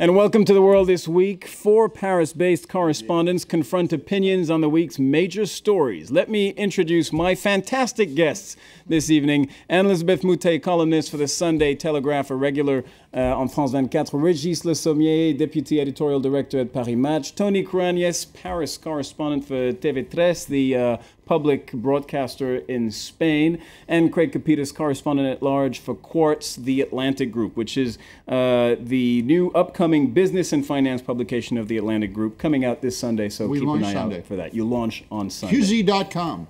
And welcome to The World This Week. 4 Paris-based correspondents confront opinions on the week's major stories. Let me introduce my fantastic guests this evening. Anne-Elisabeth Moutet, columnist for the Sunday Telegraph, a regular on France 24. Régis Le Sommier, deputy editorial director at Paris Match. Tony Cruagnes, Paris correspondent for TV3, the public broadcaster in Spain, and Craig Capitas, correspondent at large for Quartz, the Atlantic Group, which is the new upcoming business and finance publication of the Atlantic Group, coming out this Sunday, so keep an eye out for that. You launch on Sunday. QZ.com.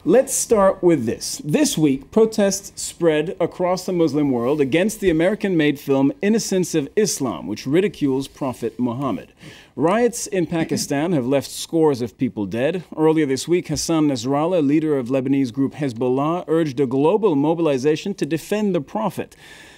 Let's start with this. This week, protests spread across the Muslim world against the American-made film Innocence of Islam, which ridicules Prophet Muhammad. Riots in Pakistan have left scores of people dead. Earlier this week, Hassan Nasrallah, leader of Lebanese group Hezbollah, urged a global mobilization to defend the Prophet.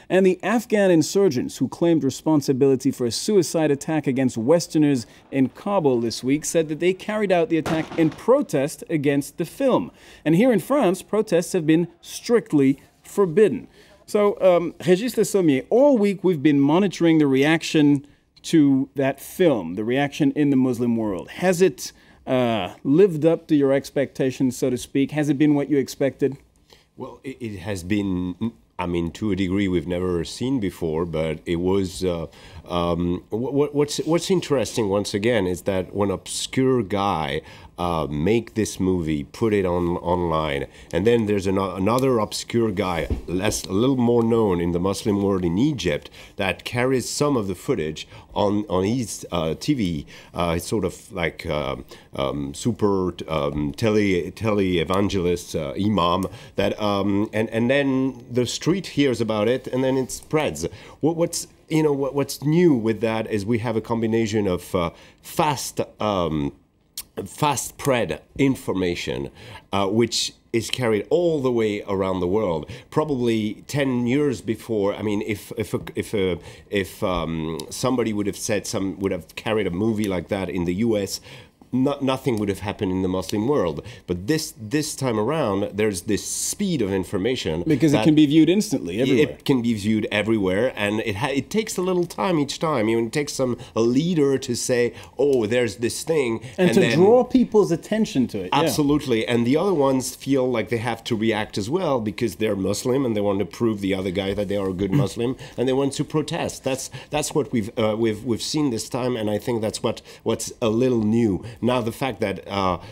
And the Afghan insurgents who claimed responsibility for a suicide attack against Westerners in Kabul this week said that they carried out the attack in protest against the film. And here in France, protests have been strictly forbidden. So, Régis Le Sommier, all week we've been monitoring the reaction to that film, the reaction in the Muslim world. Has it lived up to your expectations, so to speak? Has it been what you expected? Well, it has been... I mean, to a degree we've never seen before, but it was. What's interesting once again is that when obscure guy make this movie, put it online, and then there's another obscure guy, a little more known in the Muslim world in Egypt, that carries some of the footage on his TV. It's sort of like super tele-evangelist imam that and then the street hears about it, and then it spreads. What's new with that is we have a combination of fast spread information, which is carried all the way around the world. Probably 10 years before, I mean, if somebody would have carried a movie like that in the U.S., nothing would have happened in the Muslim world. But this time around, there's this speed of information. Because it can be viewed instantly, everywhere. It can be viewed everywhere, and it takes a little time each time. It takes a leader to say, oh, there's this thing. And to draw people's attention to it. Absolutely. Yeah. And the other ones feel like they have to react as well because they're Muslim and they want to prove the other guy that they are a good Muslim, and they want to protest. That's what we've seen this time, and I think that's what's a little new. Now, the fact that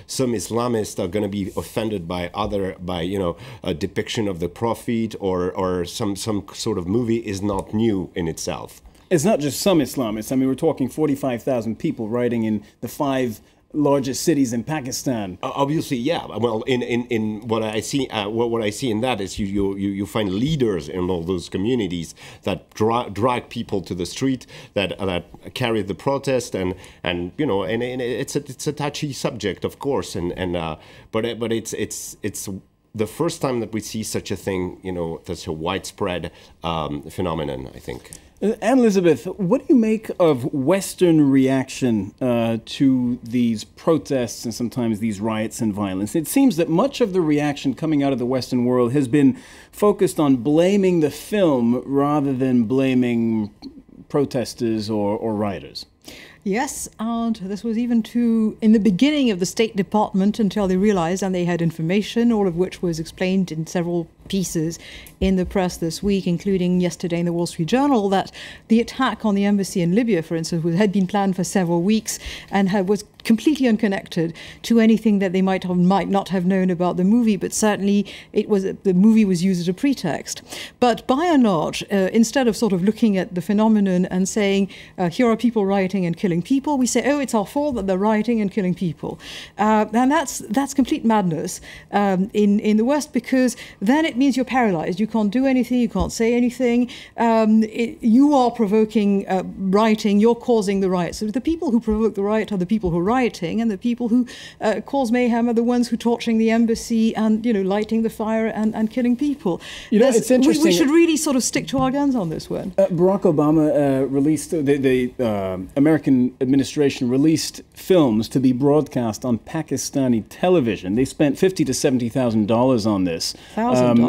some Islamists are going to be offended by a depiction of the Prophet or some sort of movie is not new in itself. It's not just some Islamists. I mean, we're talking 45,000 people rioting in the 5 largest cities in Pakistan. Obviously, yeah. Well, in what I see, what I see in that is you find leaders in all those communities that drag people to the street, that carry the protest, and it's a touchy subject, of course, but it's the first time that we see such a thing, that's a widespread phenomenon, I think. Anne-Elisabeth, what do you make of Western reaction to these protests and sometimes these riots and violence? It seems that much of the reaction coming out of the Western world has been focused on blaming the film rather than blaming protesters or rioters. Yes, and this was even true in the beginning of the State Department until they realized, and they had information, all of which was explained in several pieces in the press this week, including yesterday in the Wall Street Journal, that the attack on the embassy in Libya, for instance, had been planned for several weeks and was completely unconnected to anything that they might not have known about the movie, but certainly the movie was used as a pretext. But by and large, instead of sort of looking at the phenomenon and saying, here are people rioting and killing people, we say, oh, it's our fault that they're rioting and killing people. And that's complete madness in the West, because then it means you're paralyzed. You can't do anything, you can't say anything. You are provoking rioting, you're causing the riot. So the people who provoke the riot are the people who are rioting, and the people who cause mayhem are the ones who are torching the embassy and lighting the fire and killing people. It's interesting. We should really sort of stick to our guns on this one. Barack Obama released the American administration released films to be broadcast on Pakistani television. They spent $50,000 to $70,000 on this,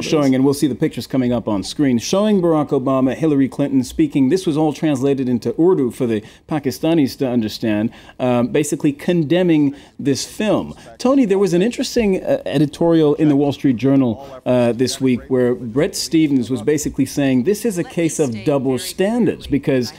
showing, and we'll see the pictures coming up on screen, showing Barack Obama, Hillary Clinton speaking. This was all translated into Urdu for the Pakistanis to understand, basically condemning this film. Tony, there was an interesting editorial in the Wall Street Journal this week where Bret Stephens was basically saying this is a case of double standards, because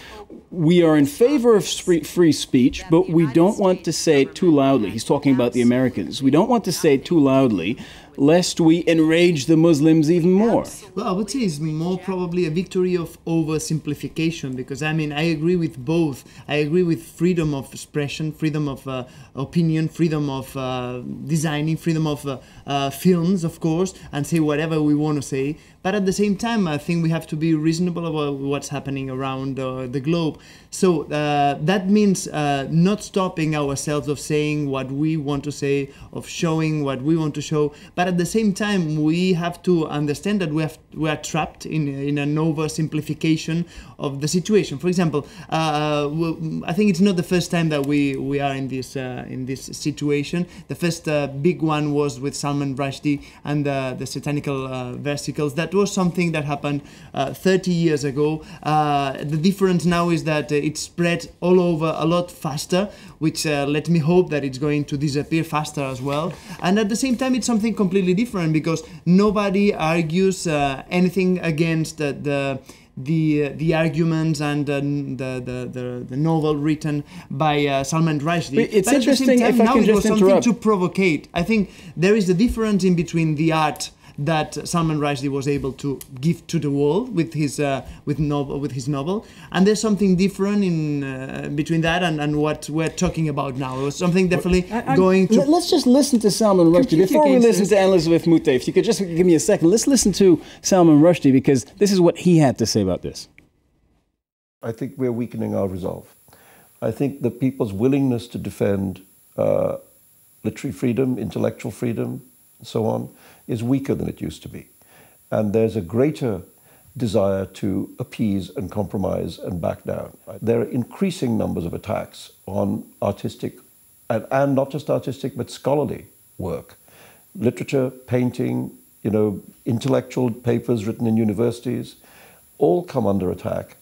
we are in favor of free speech, but we don't want to say it too loudly. He's talking about the Americans. We don't want to say it too loudly, lest we enrage the Muslims even more. Well, I would say it's more probably a victory of oversimplification, because I mean, I agree with both. I agree with freedom of expression, freedom of opinion, freedom of designing, freedom of films, of course, and say whatever we want to say. But at the same time, I think we have to be reasonable about what's happening around the globe. So that means not stopping ourselves of saying what we want to say, of showing what we want to show. But at the same time, we have to understand that we are trapped in an oversimplification of the situation. For example, I think it's not the first time that we are in this situation. The first big one was with Salman Rushdie and the satanical versicles. That was something that happened 30 years ago. The difference now is that it spread all over a lot faster, which let me hope that it's going to disappear faster as well. And at the same time, it's something completely different, because nobody argues anything against the arguments and the novel written by Salman Rushdie. It's interesting, if I can just interrupt. Something to provocate. I think there is a difference in between the art that Salman Rushdie was able to give to the world with his novel, and there's something different in between that and what we're talking about now. It was something definitely going to. Let's just listen to Salman Rushdie before we listen to Elizabeth Moutet. If you could just give me a second, let's listen to Salman Rushdie, because this is what he had to say about this. I think we're weakening our resolve. I think that people's willingness to defend literary freedom, intellectual freedom, and so on, is weaker than it used to be. And there's a greater desire to appease and compromise and back down. There are increasing numbers of attacks on artistic, and not just artistic, but scholarly work. Literature, painting, intellectual papers written in universities, all come under attack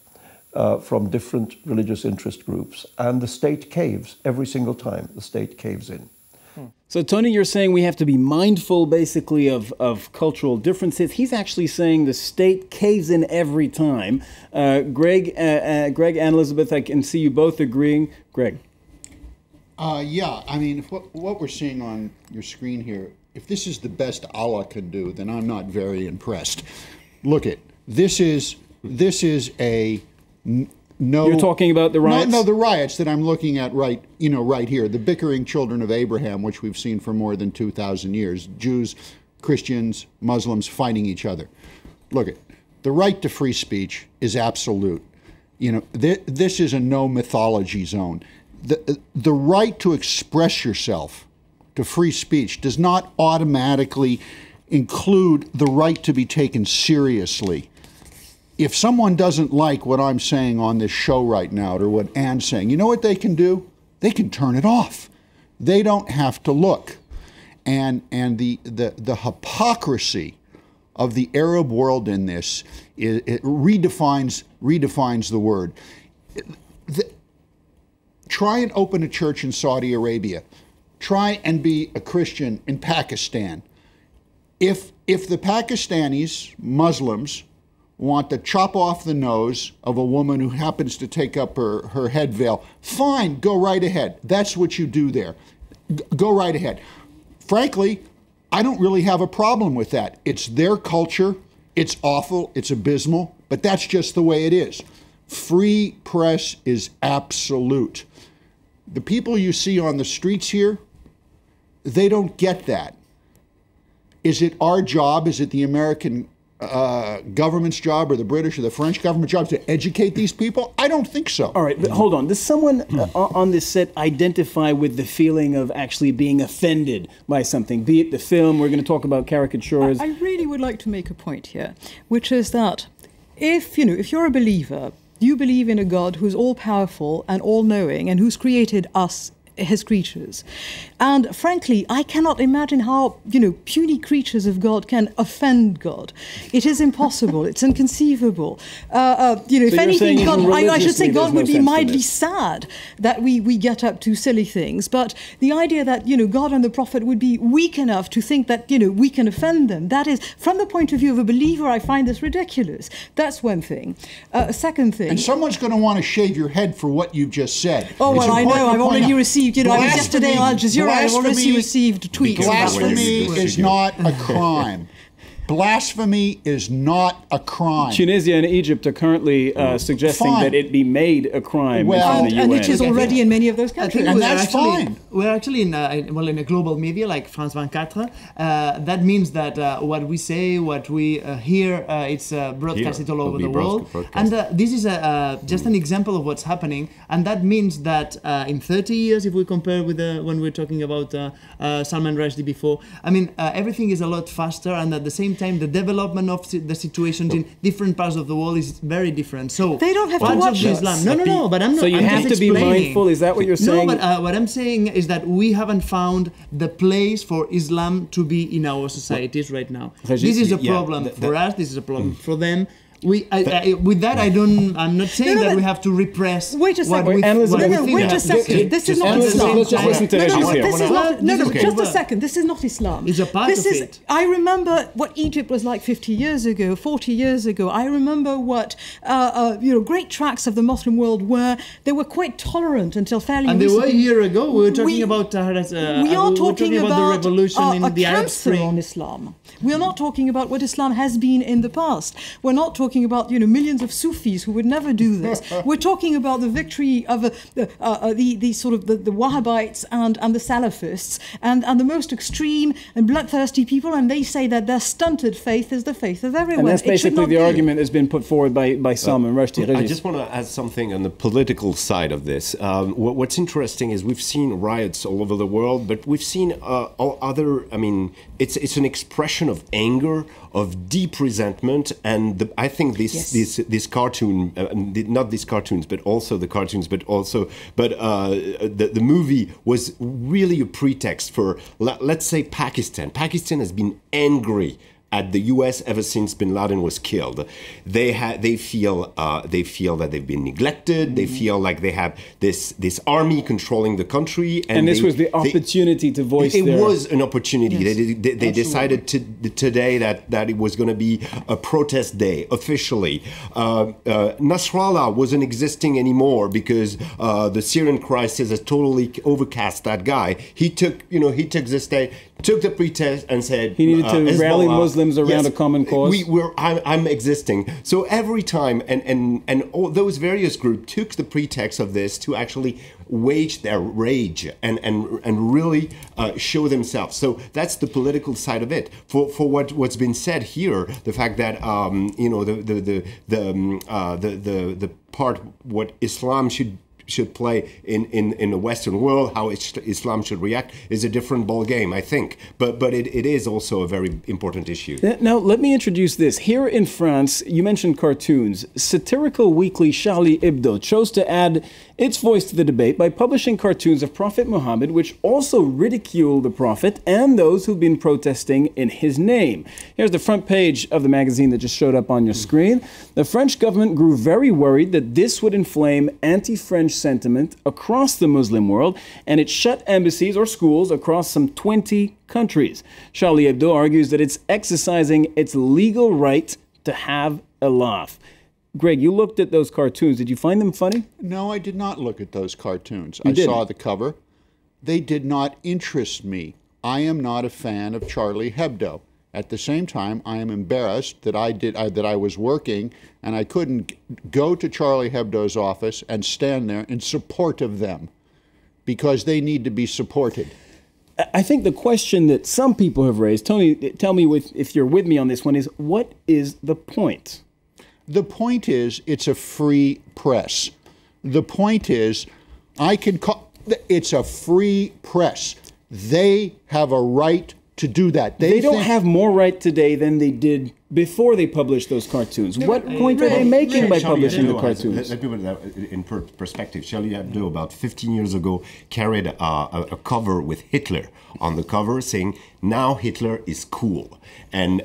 from different religious interest groups. And the state caves every single time. The state caves in. So, Tony, you're saying we have to be mindful, basically, of cultural differences. He's actually saying the state caves in every time. Greg and Elizabeth, I can see you both agreeing. Greg? Yeah, I mean, what we're seeing on your screen here, if this is the best Allah can do, then I'm not very impressed. Look it. This is a... No, you're talking about the riots? No, the riots that I'm looking at right here. The bickering children of Abraham, which we've seen for more than 2,000 years. Jews, Christians, Muslims fighting each other. Look, the right to free speech is absolute. This is a no mythology zone. The right to express yourself, to free speech, does not automatically include the right to be taken seriously. If someone doesn't like what I'm saying on this show right now, or what Anne's saying, you know what they can do? They can turn it off. They don't have to look. And the hypocrisy of the Arab world in this, it redefines the word. Try and open a church in Saudi Arabia. Try and be a Christian in Pakistan. If the Pakistanis, Muslims, want to chop off the nose of a woman who happens to take up her head veil, fine, go right ahead. That's what you do there. Go right ahead. Frankly, I don't really have a problem with that. It's their culture. It's awful. It's abysmal. But that's just the way it is. Free press is absolute. The people you see on the streets here, they don't get that. Is it our job? Is it the American government's job, or the British or the French government job, to educate these people? I don't think so. All right, but hold on. Does someone on this set identify with the feeling of actually being offended by something, be it the film? We're going to talk about caricatures. I really would like to make a point here, which is that if you're a believer You believe in a God who's all-powerful and all-knowing and who's created us, his creatures. And frankly, I cannot imagine how, puny creatures of God can offend God. It is impossible. It's inconceivable. If anything, God, I should say God would be mildly sad that we get up to silly things. But the idea that, God and the prophet would be weak enough to think that, we can offend them, that is, from the point of view of a believer, I find this ridiculous. That's one thing. Second thing. And someone's going to want to shave your head for what you've just said. Oh, well, I know. I've already received, I was yesterday on Al Jazeera, I've already received tweets. Blasphemy is not a crime. Blasphemy is not a crime. Tunisia and Egypt are currently suggesting that it be made a crime in the UN. And it is already in many of those countries. And that's fine. We're actually in a global media like France 24. That means that what we say, what we hear, it's broadcasted all over the world. And this is just an example of what's happening. And that means that in 30 years, if we compare with when we're talking about Salman Rushdie before, everything is a lot faster, and at the same time, the development of the situations in different parts of the world is very different. So they don't have to watch Islam. No, but I'm not. So you have to be mindful. Is that what you're saying? No, but what I'm saying is that we haven't found the place for Islam to be in our societies right now. This is a problem for us. This is a problem for them. With that, I'm not saying that we have to repress. Wait a second. Wait a second. This is not Islam. Let's just listen to just a second. This is not Islam. It's a part of it. I remember what Egypt was like 50 years ago, 40 years ago. I remember what great tracts of the Muslim world were. They were quite tolerant until fairly recently. And they were a year ago. We were talking about we are talking about the revolution in the Arab Spring. On Islam. We are not talking about what Islam has been in the past. We're not talking about millions of Sufis who would never do this. We're talking about the victory of the Wahhabites and the Salafists and the most extreme and bloodthirsty people, and they say that their stunted faith is the faith of everyone. And that's basically the argument that's been put forward by Salman Rushdie. I just want to add something on the political side of this. What's interesting is we've seen riots all over the world, but we've seen it's an expression of anger, of deep resentment, and I think this cartoon, not these cartoons, but also the cartoons, but the movie was really a pretext for, let's say, Pakistan. Pakistan has been angry at the U.S. ever since Bin Laden was killed. They feel that they've been neglected. They feel like they have this army controlling the country. And this was the opportunity to voice it was an opportunity. Yes. They decided today that it was going to be a protest day officially. Nasrallah wasn't existing anymore because the Syrian crisis has totally overcast that guy. He took this day, took the pretext and said he needed to rally Muslims around a common cause. I'm existing. So every time, and all those various groups took the pretext of this to actually wage their rage and really show themselves. So that's the political side of it. For what's been said here, the fact that the part what Islam should play in the Western world, how Islam should react, is a different ball game, I think. But it is also a very important issue. Now, let me introduce this. Here in France, you mentioned cartoons. Satirical weekly Charlie Hebdo chose to add its voice to the debate by publishing cartoons of Prophet Muhammad, which also ridicule the Prophet and those who've been protesting in his name. Here's the front page of the magazine that just showed up on your screen. The French government grew very worried that this would inflame anti-French sentiment across the Muslim world, and it shut embassies or schools across some 20 countries. Charlie Hebdo argues that it's exercising its legal right to have a laugh. Greg, you looked at those cartoons. Did you find them funny? No, I did not look at those cartoons. I saw the cover. They did not interest me. I am not a fan of Charlie Hebdo. At the same time, I am embarrassed that I was working and I couldn't go to Charlie Hebdo's office and stand there in support of them, because they need to be supported. I think the question that some people have raised, Tony, tell me if you're with me on this one, is what is the point? The point is, it's a free press. The point is, it's a free press. They have a right to do that. They don't have more right today than they did before they published those cartoons? What point are they making by publishing the cartoons? Let me put that in perspective. Charlie Hebdo, about 15 years ago, carried a cover with Hitler on the cover saying, "Now Hitler is cool," and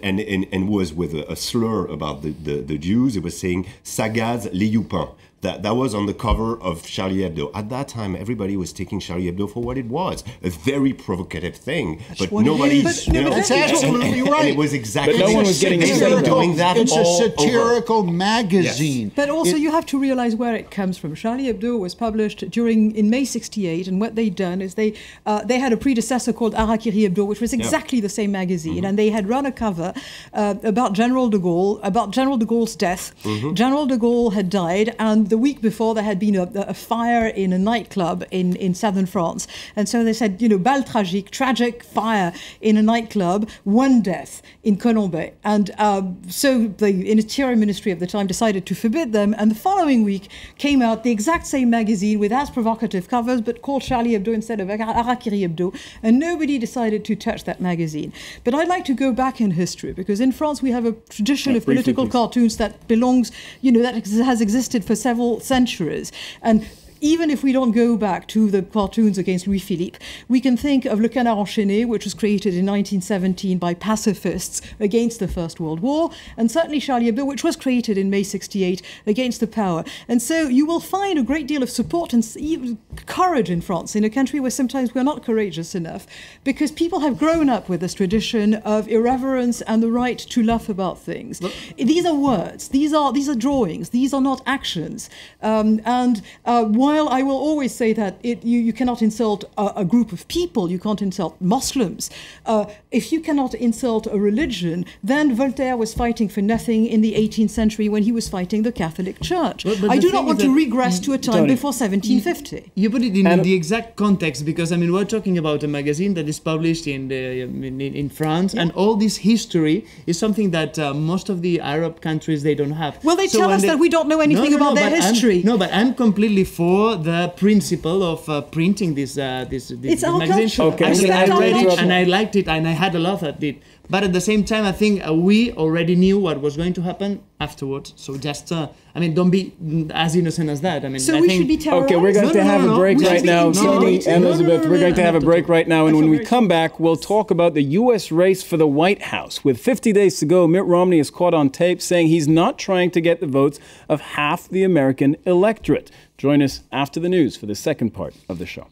was with a slur about the Jews. It was saying, "Ça gaz les Youpins." That was on the cover of Charlie Hebdo. At that time, everybody was taking Charlie Hebdo for what it was, a very provocative thing. But nobody... That's absolutely right. And it was exactly... But no one was getting excited doing that. It's a satirical magazine. But also, you have to realize where it comes from. Charlie Hebdo was published in May '68, and what they'd done is they had a predecessor called Harakiri Hebdo, which was exactly the same magazine, and they had run a cover about General de Gaulle's death. General de Gaulle had died, and the week before there had been a fire in a nightclub in southern France, and so they said, bal tragique, tragic fire in a nightclub, one death in Colombey, and so the Interior Ministry of the time decided to forbid them, and the following week came out the exact same magazine with as provocative covers, but called Charlie Hebdo instead of Harakiri Hebdo, and nobody decided to touch that magazine. But I'd like to go back in history, because in France we have a tradition of political cartoons that belongs, that has existed for several centuries. And even if we don't go back to the cartoons against Louis-Philippe, we can think of Le Canard Enchaîné, which was created in 1917 by pacifists against the First World War, and certainly Charlie Hebdo, which was created in May '68 against the power. And so you will find a great deal of support and even courage in France, in a country where sometimes we're not courageous enough, because people have grown up with this tradition of irreverence and the right to laugh about things. These are words, these are drawings, these are not actions. While I will always say that you cannot insult a group of people, you can't insult Muslims. If you cannot insult a religion, then Voltaire was fighting for nothing in the 18th century when he was fighting the Catholic Church. But I do not want to regress to a time before 1750. You put it in the exact context, because we're talking about a magazine that is published in France, and all this history is something that most of the Arab countries, they don't have. Well, they tell us that we don't know anything about their history. But I'm completely for the principle of printing this magazine. Okay. I read it and I liked it and I had a laugh at it. But at the same time, I think we already knew what was going to happen afterwards. So just, don't be as innocent as that. So we should be terrorized? Okay, we're going to have a break right now. Sydney and Elizabeth, we're going to have a break right now. And when we come back, we'll talk about the U.S. race for the White House. With 50 days to go, Mitt Romney is caught on tape saying he's not trying to get the votes of half the American electorate. Join us after the news for the second part of the show.